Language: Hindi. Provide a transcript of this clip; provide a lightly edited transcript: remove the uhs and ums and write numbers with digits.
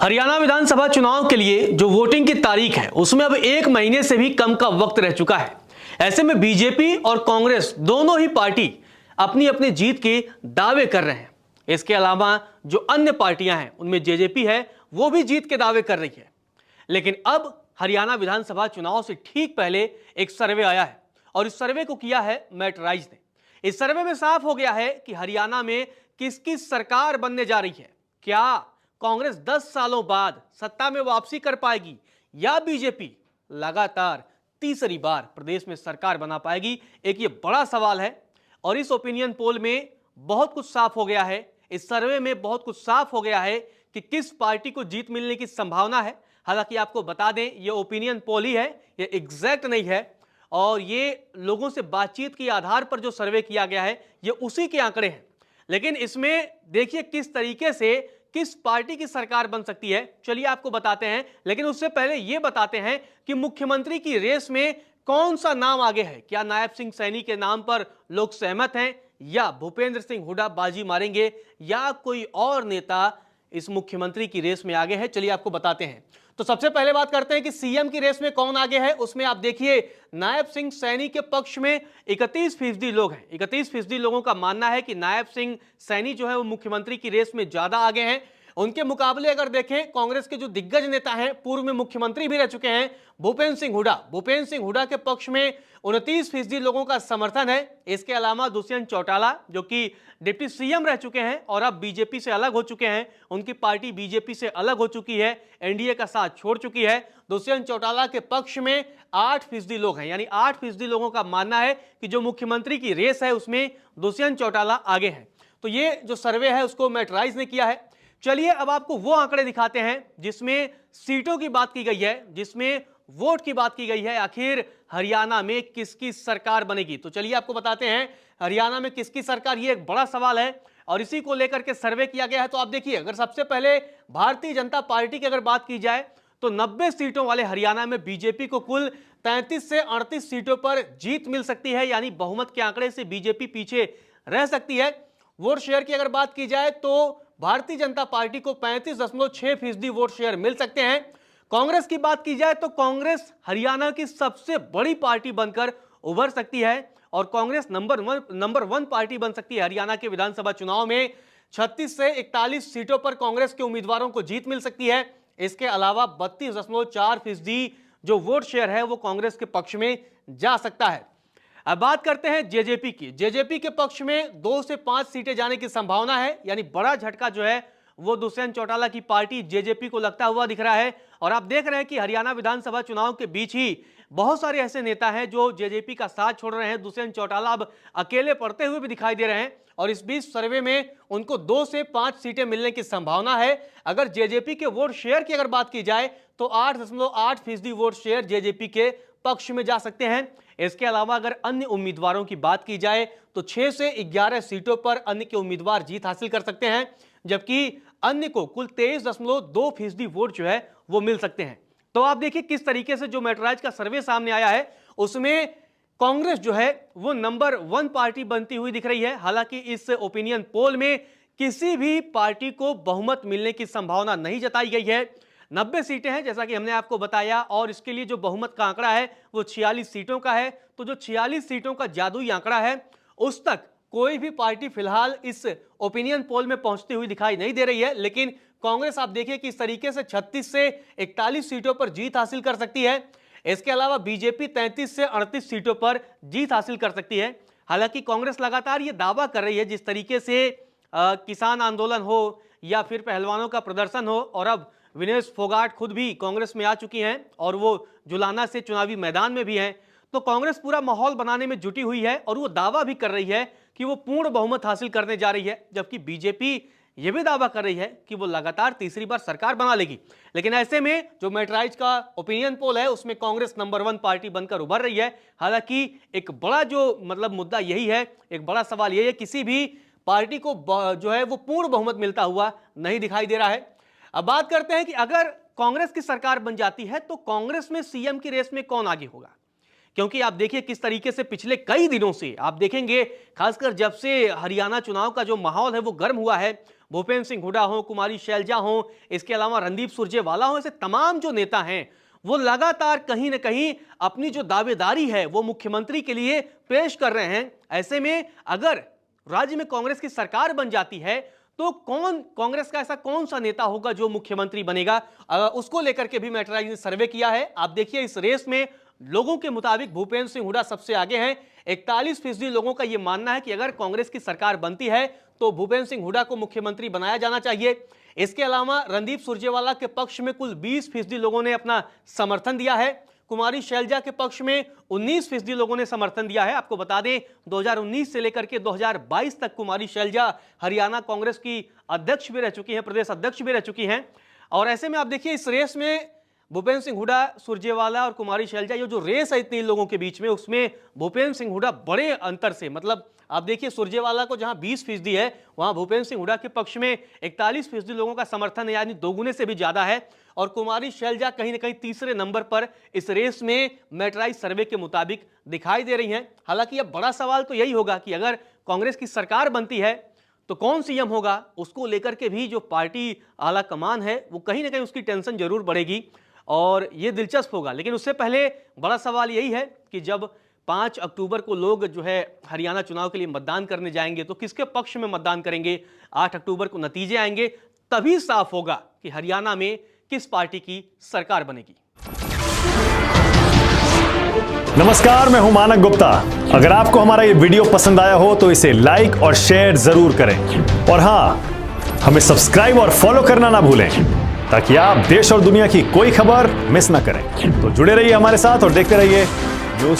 हरियाणा विधानसभा चुनाव के लिए जो वोटिंग की तारीख है उसमें अब 1 महीने से भी कम का वक्त रह चुका है। ऐसे में बीजेपी और कांग्रेस दोनों ही पार्टी अपनी अपनी जीत के दावे कर रहे हैं। इसके अलावा जो अन्य पार्टियां हैं उनमें जेजेपी है, वो भी जीत के दावे कर रही है। लेकिन अब हरियाणा विधानसभा चुनाव से ठीक पहले एक सर्वे आया है और इस सर्वे को किया है मैटराइज ने। इस सर्वे में साफ हो गया है कि हरियाणा में किसकी सरकार बनने जा रही है। क्या कांग्रेस 10 सालों बाद सत्ता में वापसी कर पाएगी या बीजेपी लगातार तीसरी बार प्रदेश में सरकार बना पाएगी? एक ये बड़ा सवाल है और इस ओपिनियन पोल में बहुत कुछ साफ हो गया है। इस सर्वे में बहुत कुछ साफ हो गया है कि किस पार्टी को जीत मिलने की संभावना है। हालांकि आपको बता दें, ये ओपिनियन पोल ही है, ये एग्जैक्ट नहीं है और ये लोगों से बातचीत के आधार पर जो सर्वे किया गया है ये उसी के आंकड़े हैं। लेकिन इसमें देखिए किस तरीके से किस पार्टी की सरकार बन सकती है, चलिए आपको बताते हैं। लेकिन उससे पहले यह बताते हैं कि मुख्यमंत्री की रेस में कौन सा नाम आगे है। क्या नायब सिंह सैनी के नाम पर लोग सहमत हैं या भूपेंद्र सिंह हुड्डा बाजी मारेंगे या कोई और नेता इस मुख्यमंत्री की रेस में आगे है, चलिए आपको बताते हैं। तो सबसे पहले बात करते हैं कि सीएम की रेस में कौन आगे है। उसमें आप देखिए नायब सिंह सैनी के पक्ष में 31% लोग हैं। 31% लोगों का मानना है कि नायब सिंह सैनी जो है वो मुख्यमंत्री की रेस में ज्यादा आगे हैं। उनके मुकाबले अगर देखें, कांग्रेस के जो दिग्गज नेता हैं, पूर्व में मुख्यमंत्री भी रह चुके हैं, भूपेंद्र सिंह हुड्डा के पक्ष में 29% लोगों का समर्थन है। इसके अलावा दुष्यंत चौटाला जो कि डिप्टी सीएम रह चुके हैं और अब बीजेपी से अलग हो चुके हैं, उनकी पार्टी बीजेपी से अलग हो चुकी है, एनडीए का साथ छोड़ चुकी है। दुष्यंत चौटाला के पक्ष में 8% लोग हैं, यानी 8% लोगों का मानना है कि जो मुख्यमंत्री की रेस है उसमें दुष्यंत चौटाला आगे हैं। तो ये जो सर्वे है उसको मैटराइज ने किया है। चलिए अब आपको वो आंकड़े दिखाते हैं जिसमें सीटों की बात की गई है, जिसमें वोट की बात की गई है। आखिर हरियाणा में किसकी सरकार बनेगी, तो चलिए आपको बताते हैं हरियाणा में किसकी सरकार। ये एक बड़ा सवाल है और इसी को लेकर के सर्वे किया गया है। तो आप देखिए, अगर सबसे पहले भारतीय जनता पार्टी की अगर बात की जाए तो 90 सीटों वाले हरियाणा में बीजेपी को कुल 33 से 38 सीटों पर जीत मिल सकती है, यानी बहुमत के आंकड़े से बीजेपी पीछे रह सकती है। वोट शेयर की अगर बात की जाए तो भारतीय जनता पार्टी को 35.6% वोट शेयर मिल सकते हैं। कांग्रेस की बात की जाए तो कांग्रेस हरियाणा की सबसे बड़ी पार्टी बनकर उभर सकती है और कांग्रेस नंबर वन पार्टी बन सकती है हरियाणा के विधानसभा चुनाव में। 36 से 41 सीटों पर कांग्रेस के उम्मीदवारों को जीत मिल सकती है। इसके अलावा 32.4% जो वोट शेयर है वो कांग्रेस के पक्ष में जा सकता है। अब बात करते हैं जेजेपी की। जेजेपी के पक्ष में 2 से 5 सीटें जाने की संभावना है, यानी बड़ा झटका जो है वो दुष्यंत चौटाला की पार्टी जेजेपी को लगता हुआ दिख रहा है। और आप देख रहे हैं कि हरियाणा विधानसभा चुनाव के बीच ही बहुत सारे ऐसे नेता हैं जो जेजेपी का साथ छोड़ रहे हैं। दुष्यंत चौटाला अब अकेले पड़ते हुए भी दिखाई दे रहे हैं और इस बीच सर्वे में उनको 2 से 5 सीटें मिलने की संभावना है। अगर जेजेपी के वोट शेयर की अगर बात की जाए तो 8.8% वोट शेयर जेजेपी के पक्ष में जा सकते हैं। इसके अलावा अगर अन्य उम्मीदवारों की बात की जाए तो 6 से 11 सीटों पर अन्य के उम्मीदवार जीत हासिल कर सकते हैं, जबकि अन्य को कुल 23.2% वोट जो है वो मिल सकते हैं। तो आप देखिए किस तरीके से जो मैटराइज का सर्वे सामने आया है उसमें कांग्रेस जो है वो नंबर 1 पार्टी बनती हुई दिख रही है। हालांकि इस ओपिनियन पोल में किसी भी पार्टी को बहुमत मिलने की संभावना नहीं जताई गई है। 90 सीटें हैं जैसा कि हमने आपको बताया और इसके लिए जो बहुमत का आंकड़ा है वो 46 सीटों का है। तो जो 46 सीटों का जादुई आंकड़ा है उस तक कोई भी पार्टी फिलहाल इस ओपिनियन पोल में पहुंचती हुई दिखाई नहीं दे रही है। लेकिन कांग्रेस आप देखिए किस तरीके से 36 से 41 सीटों पर जीत हासिल कर सकती है। इसके अलावा बीजेपी 33 से 38 सीटों पर जीत हासिल कर सकती है। हालांकि कांग्रेस लगातार ये दावा कर रही है, जिस तरीके से किसान आंदोलन हो या फिर पहलवानों का प्रदर्शन हो, और अब विनेश फोगाट खुद भी कांग्रेस में आ चुकी हैं और वो जुलाना से चुनावी मैदान में भी हैं, तो कांग्रेस पूरा माहौल बनाने में जुटी हुई है और वो दावा भी कर रही है कि वो पूर्ण बहुमत हासिल करने जा रही है। जबकि बीजेपी ये भी दावा कर रही है कि वो लगातार तीसरी बार सरकार बना लेगी। लेकिन ऐसे में जो मैटराइज का ओपिनियन पोल है उसमें कांग्रेस नंबर 1 पार्टी बनकर उभर रही है। हालांकि एक बड़ा जो मुद्दा यही है, एक बड़ा सवाल यही है, किसी भी पार्टी को जो है वो पूर्ण बहुमत मिलता हुआ नहीं दिखाई दे रहा है। अब बात करते हैं कि अगर कांग्रेस की सरकार बन जाती है तो कांग्रेस में सीएम की रेस में कौन आगे होगा। क्योंकि आप देखिए किस तरीके से पिछले कई दिनों से आप देखेंगे, खासकर जब से हरियाणा चुनाव का जो माहौल है वो गर्म हुआ है, भूपेंद्र सिंह हुड्डा हो, कुमारी शैलजा हो, इसके अलावा रणदीप सुरजेवाला हो, ऐसे तमाम जो नेता हैं वो लगातार कहीं ना कहीं अपनी जो दावेदारी है वो मुख्यमंत्री के लिए पेश कर रहे हैं। ऐसे में अगर राज्य में कांग्रेस की सरकार बन जाती है तो कांग्रेस का ऐसा कौन सा नेता होगा जो मुख्यमंत्री बनेगा, उसको लेकर के भी मैटराइज ने सर्वे किया है। आप देखिए इस रेस में लोगों के मुताबिक भूपेंद्र सिंह हुड्डा सबसे आगे हैं। 41% लोगों का यह मानना है कि अगर कांग्रेस की सरकार बनती है तो भूपेंद्र सिंह हुड्डा को मुख्यमंत्री बनाया जाना चाहिए। इसके अलावा रणदीप सुरजेवाला के पक्ष में कुल 20% लोगों ने अपना समर्थन दिया है। कुमारी शैलजा के पक्ष में 19% लोगों ने समर्थन दिया है। आपको बता दें 2019 से लेकर के 2022 तक कुमारी शैलजा हरियाणा कांग्रेस की अध्यक्ष भी रह चुकी हैं, प्रदेश अध्यक्ष भी रह चुकी हैं। और ऐसे में आप देखिए इस रेस में भूपेंद्र सिंह हुड्डा, सुरजेवाला और कुमारी शैलजा, ये जो रेस है इतने लोगों के बीच में, उसमें भूपेंद्र सिंह हुड्डा बड़े अंतर से, मतलब आप देखिए सुरजेवाला को जहां 20% है वहां भूपेंद्र सिंह हुड्डा के पक्ष में 41% लोगों का समर्थन है, यानी दोगुने से भी ज्यादा है। और कुमारी शैलजा कहीं ना कहीं तीसरे नंबर पर इस रेस में मैटराइज सर्वे के मुताबिक दिखाई दे रही हैं। हालांकि अब बड़ा सवाल तो यही होगा कि अगर कांग्रेस की सरकार बनती है तो कौन सीएम होगा, उसको लेकर के भी जो पार्टी आला कमान है वो कहीं ना कहीं उसकी टेंशन जरूर बढ़ेगी और ये दिलचस्प होगा। लेकिन उससे पहले बड़ा सवाल यही है कि जब 5 अक्टूबर को लोग जो है हरियाणा चुनाव के लिए मतदान करने जाएंगे तो किसके पक्ष में मतदान करेंगे। 8 अक्टूबर को नतीजे आएंगे, तभी साफ होगा कि हरियाणा में किस पार्टी की सरकार बनेगी। नमस्कार, मैं हूं मानक गुप्ता। अगर आपको हमारा ये वीडियो पसंद आया हो तो इसे लाइक और शेयर जरूर करें और हां, हमें सब्सक्राइब और फॉलो करना ना भूलें ताकि आप देश और दुनिया की कोई खबर मिस ना करें। तो जुड़े रहिए हमारे साथ और देखते रहिए न्यूज़